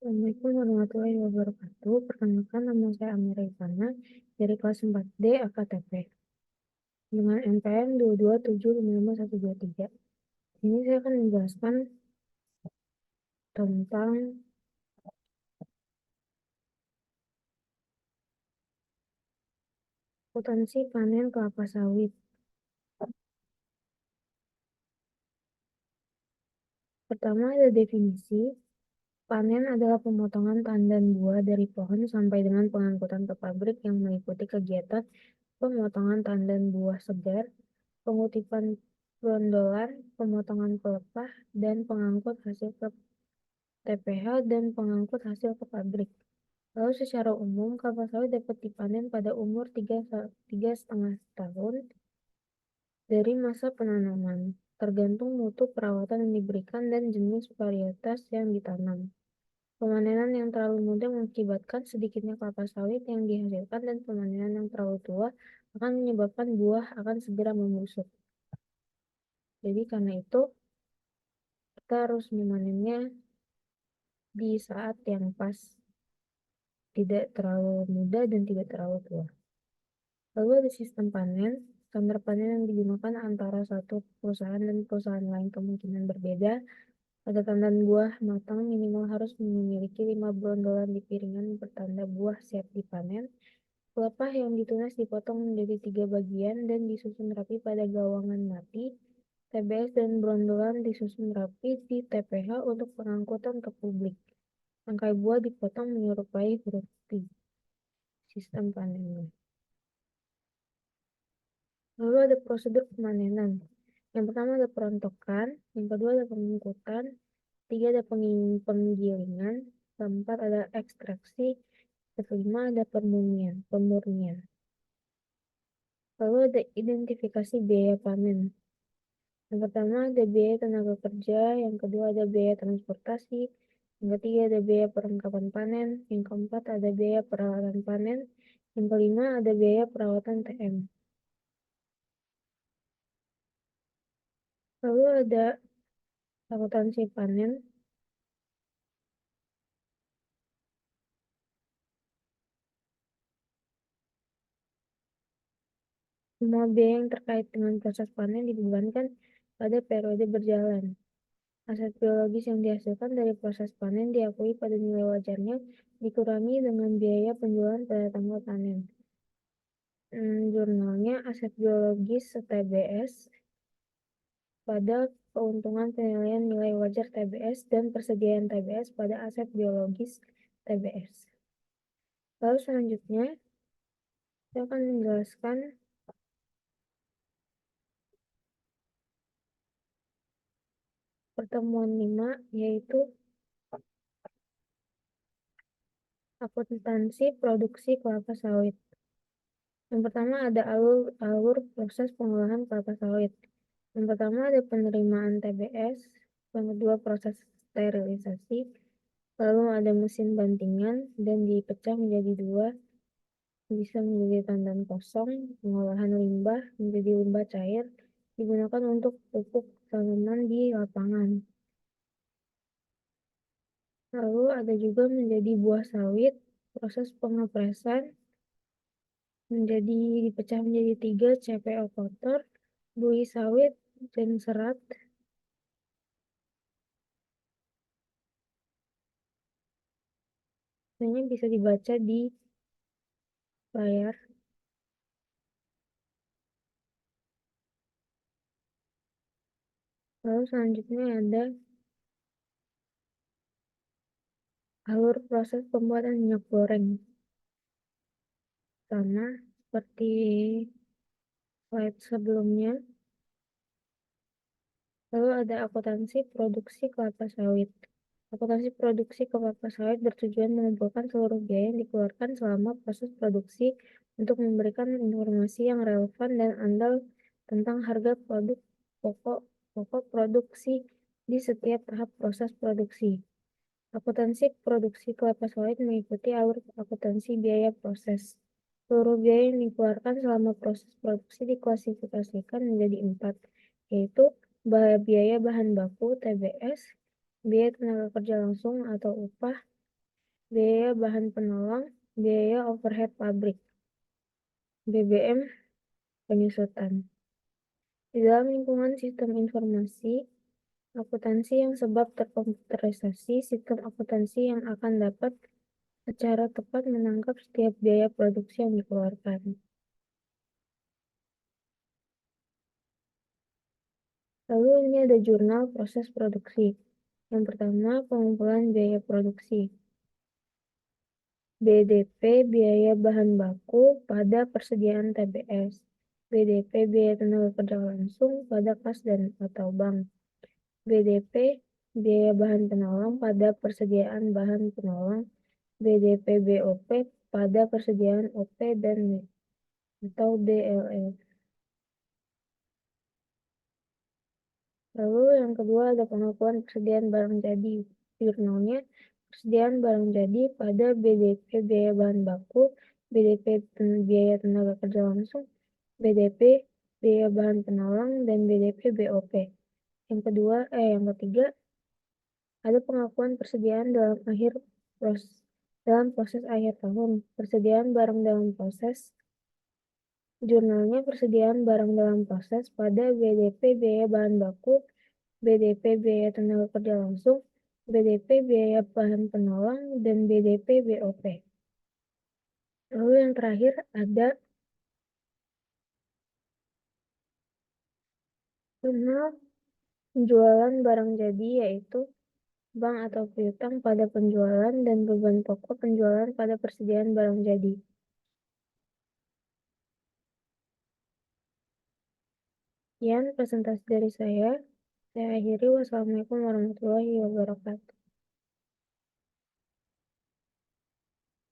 Assalamualaikum warahmatullahi wabarakatuh. Perkenalkan, nama saya Amira Ivana dari kelas 4D AKTP dengan NPM 227555123. Ini saya akan menjelaskan tentang potensi panen kelapa sawit. Pertama ada definisi. Panen adalah pemotongan tandan buah dari pohon sampai dengan pengangkutan ke pabrik yang meliputi kegiatan pemotongan tandan buah segar, pengutipan brondolan, pemotongan pelepah, dan pengangkut hasil ke TPH dan pengangkut hasil ke pabrik. Lalu secara umum kelapa sawit dapat dipanen pada umur 3,5 dari masa penanaman, tergantung mutu perawatan yang diberikan dan jenis varietas yang ditanam. Pemanenan yang terlalu muda mengakibatkan sedikitnya kelapa sawit yang dihasilkan, dan pemanenan yang terlalu tua akan menyebabkan buah akan segera membusuk. Jadi karena itu kita harus memanennya di saat yang pas, tidak terlalu muda dan tidak terlalu tua. Lalu ada sistem panen. Standar panen yang digunakan antara satu perusahaan dan perusahaan lain kemungkinan berbeda. Pada tandan buah matang minimal harus memiliki 5 brondolan di piringan bertanda buah siap dipanen. Pelepah yang ditunas dipotong menjadi 3 bagian dan disusun rapi pada gawangan mati. TBS dan brondolan disusun rapi di TPH untuk pengangkutan ke publik. Tangkai buah dipotong menyerupai huruf T. Sistem panennya. Lalu ada prosedur pemanenan. Yang pertama ada perontokan, yang kedua ada pengangkutan, ketiga ada penggilingan, keempat ada ekstraksi, kelima ada pemurnian. Lalu ada identifikasi biaya panen. Yang pertama ada biaya tenaga kerja, yang kedua ada biaya transportasi, yang ketiga ada biaya perlengkapan panen, yang keempat ada biaya peralatan panen, yang kelima ada biaya perawatan TM. Lalu ada akuntansi panen. Semua biaya yang terkait dengan proses panen dibebankan pada periode berjalan. Aset biologis yang dihasilkan dari proses panen diakui pada nilai wajarnya, dikurangi dengan biaya penjualan pada tanggal panen. Jurnalnya aset biologis TBS pada keuntungan penilaian nilai wajar TBS dan persediaan TBS pada aset biologis TBS. Lalu selanjutnya saya akan menjelaskan pertemuan 5, yaitu akuntansi produksi kelapa sawit. Yang pertama ada alur proses pengolahan kelapa sawit. Yang pertama ada penerimaan TBS, yang kedua proses sterilisasi, lalu ada mesin bantingan dan dipecah menjadi 2, bisa menjadi tandan kosong, pengolahan limbah menjadi limbah cair, digunakan untuk pupuk tanaman di lapangan. Lalu ada juga menjadi buah sawit, proses pengepresan dipecah menjadi 3, CPO kotor, bui sawit, dan serat. Ini bisa dibaca di layar. Lalu selanjutnya ada alur proses pembuatan minyak goreng. Sama seperti slide sebelumnya. Lalu ada akuntansi produksi kelapa sawit. Akuntansi produksi kelapa sawit bertujuan mengumpulkan seluruh biaya yang dikeluarkan selama proses produksi untuk memberikan informasi yang relevan dan andal tentang harga produk pokok produksi di setiap tahap proses produksi. Akuntansi produksi kelapa sawit mengikuti alur akuntansi biaya proses. Seluruh biaya yang dikeluarkan selama proses produksi diklasifikasikan menjadi 4, yaitu biaya bahan baku TBS, biaya tenaga kerja langsung atau upah, biaya bahan penolong, biaya overhead pabrik, BBM, penyusutan. Di dalam lingkungan sistem informasi, akuntansi yang sebab terkomputerisasi, sistem akuntansi yang akan dapat secara tepat menangkap setiap biaya produksi yang dikeluarkan. Lalu ini ada jurnal proses produksi. Yang pertama, pengumpulan biaya produksi. BDP biaya bahan baku pada persediaan TBS. BDP biaya tenaga kerja langsung pada kas dan atau bank. BDP biaya bahan penolong pada persediaan bahan penolong. BDP BOP pada persediaan OP dan atau DLL. Lalu yang kedua ada pengakuan persediaan barang jadi. Jurnalnya persediaan barang jadi pada BDP biaya bahan baku, BDP biaya tenaga kerja langsung, BDP biaya bahan penolong, dan BDP BOP. Yang ketiga ada pengakuan persediaan dalam proses akhir tahun, persediaan barang dalam proses. Jurnalnya persediaan barang dalam proses pada BDP biaya bahan baku, BDP biaya tenaga kerja langsung, BDP biaya bahan penolong, dan BDP BOP. Lalu yang terakhir ada jurnal penjualan barang jadi, yaitu bank atau piutang pada penjualan dan beban pokok penjualan pada persediaan barang jadi. Sekian presentasi dari saya. Saya akhiri. Wassalamualaikum warahmatullahi wabarakatuh.